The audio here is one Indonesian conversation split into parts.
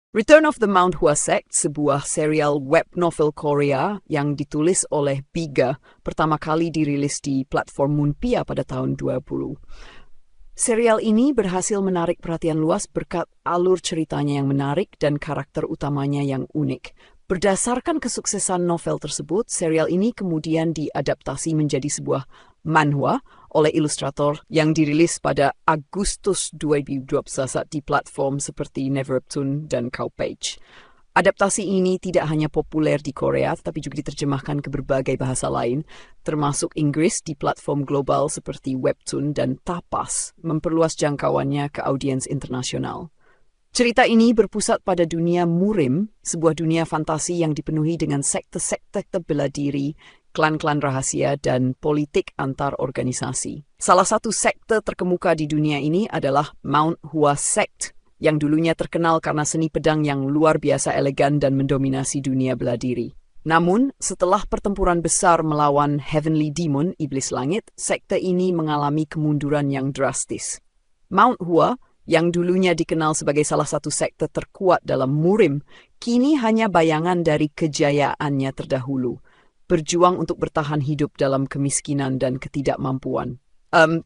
Return of the Mount Hua Sect, sebuah serial web novel Korea yang ditulis oleh Biga, pertama kali dirilis di platform Moonpia pada tahun 20. Serial ini berhasil menarik perhatian luas berkat alur ceritanya yang menarik dan karakter utamanya yang unik. Berdasarkan kesuksesan novel tersebut, serial ini kemudian diadaptasi menjadi sebuah manhwa oleh ilustrator yang dirilis pada Agustus 2021 di platform seperti Neverwebtoon dan Cowpage. Adaptasi ini tidak hanya populer di Korea, tapi juga diterjemahkan ke berbagai bahasa lain, termasuk Inggris di platform global seperti Webtoon dan Tapas, memperluas jangkauannya ke audiens internasional. Cerita ini berpusat pada dunia Murim, sebuah dunia fantasi yang dipenuhi dengan sekte-sekte bela diri, klan-klan rahasia, dan politik antar organisasi. Salah satu sekte terkemuka di dunia ini adalah Mount Hua Sect, yang dulunya terkenal karena seni pedang yang luar biasa elegan dan mendominasi dunia bela diri. Namun, setelah pertempuran besar melawan Heavenly Demon, Iblis Langit, sekte ini mengalami kemunduran yang drastis. Mount Hua, yang dulunya dikenal sebagai salah satu sekte terkuat dalam Murim, kini hanya bayangan dari kejayaannya terdahulu, berjuang untuk bertahan hidup dalam kemiskinan dan ketidakmampuan.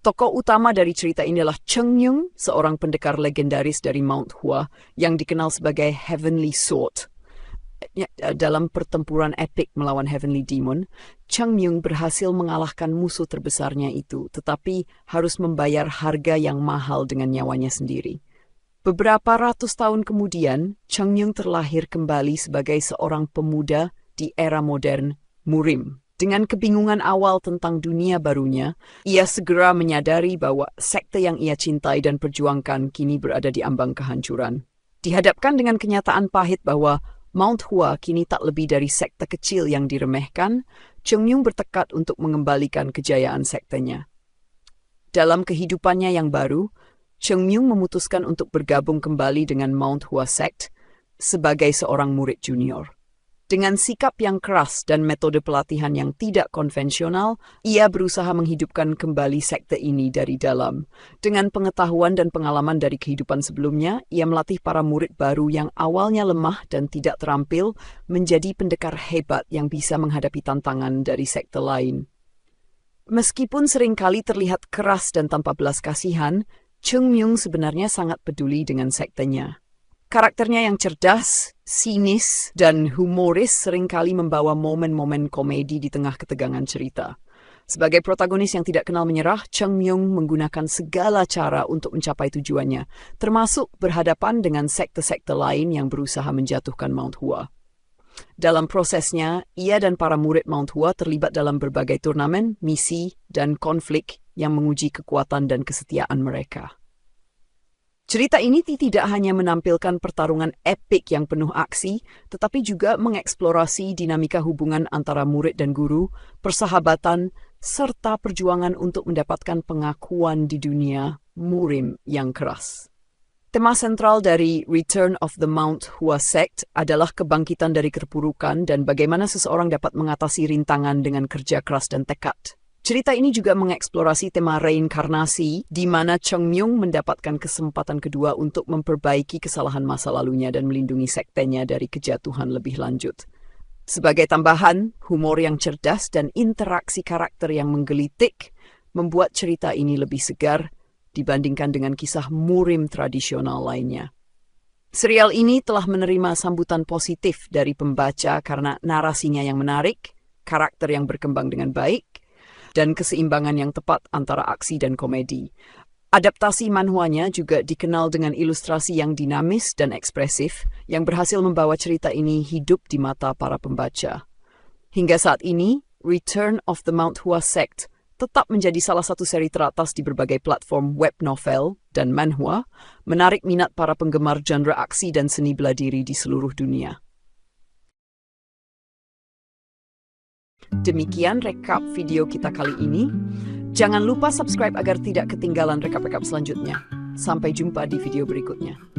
Tokoh utama dari cerita ini adalah Cheng Yung, seorang pendekar legendaris dari Mount Hua yang dikenal sebagai Heavenly Sword. Dalam pertempuran epik melawan Heavenly Demon, Cheng Yung berhasil mengalahkan musuh terbesarnya itu, tetapi harus membayar harga yang mahal dengan nyawanya sendiri. Beberapa ratus tahun kemudian, Cheng Yung terlahir kembali sebagai seorang pemuda di era modern Murim. Dengan kebingungan awal tentang dunia barunya, ia segera menyadari bahwa sekte yang ia cintai dan perjuangkan kini berada di ambang kehancuran. Dihadapkan dengan kenyataan pahit bahwa Mount Hua kini tak lebih dari sekte kecil yang diremehkan, Cheng Yung bertekad untuk mengembalikan kejayaan sektenya. Dalam kehidupannya yang baru, Cheng Yung memutuskan untuk bergabung kembali dengan Mount Hua Sect sebagai seorang murid junior. Dengan sikap yang keras dan metode pelatihan yang tidak konvensional, ia berusaha menghidupkan kembali sekte ini dari dalam. Dengan pengetahuan dan pengalaman dari kehidupan sebelumnya, ia melatih para murid baru yang awalnya lemah dan tidak terampil menjadi pendekar hebat yang bisa menghadapi tantangan dari sekte lain. Meskipun seringkali terlihat keras dan tanpa belas kasihan, Cheng Yung sebenarnya sangat peduli dengan sektenya. Karakternya yang cerdas, sinis, dan humoris seringkali membawa momen-momen komedi di tengah ketegangan cerita. Sebagai protagonis yang tidak kenal menyerah, Cheng Yung menggunakan segala cara untuk mencapai tujuannya, termasuk berhadapan dengan sekte-sekte lain yang berusaha menjatuhkan Mount Hua. Dalam prosesnya, ia dan para murid Mount Hua terlibat dalam berbagai turnamen, misi, dan konflik yang menguji kekuatan dan kesetiaan mereka. Cerita ini tidak hanya menampilkan pertarungan epik yang penuh aksi, tetapi juga mengeksplorasi dinamika hubungan antara murid dan guru, persahabatan, serta perjuangan untuk mendapatkan pengakuan di dunia Murim yang keras. Tema sentral dari Return of the Mount Hua Sect adalah kebangkitan dari keterpurukan dan bagaimana seseorang dapat mengatasi rintangan dengan kerja keras dan tekad. Cerita ini juga mengeksplorasi tema reinkarnasi, di mana Cheng Yung mendapatkan kesempatan kedua untuk memperbaiki kesalahan masa lalunya dan melindungi sektenya dari kejatuhan lebih lanjut. Sebagai tambahan, humor yang cerdas dan interaksi karakter yang menggelitik membuat cerita ini lebih segar dibandingkan dengan kisah Murim tradisional lainnya. Serial ini telah menerima sambutan positif dari pembaca karena narasinya yang menarik, karakter yang berkembang dengan baik, dan keseimbangan yang tepat antara aksi dan komedi. Adaptasi manhwanya juga dikenal dengan ilustrasi yang dinamis dan ekspresif yang berhasil membawa cerita ini hidup di mata para pembaca. Hingga saat ini, Return of the Mount Hua Sect tetap menjadi salah satu seri teratas di berbagai platform web novel dan manhwa, menarik minat para penggemar genre aksi dan seni bela diri di seluruh dunia. Demikian rekap video kita kali ini. Jangan lupa subscribe agar tidak ketinggalan rekap-rekap selanjutnya. Sampai jumpa di video berikutnya.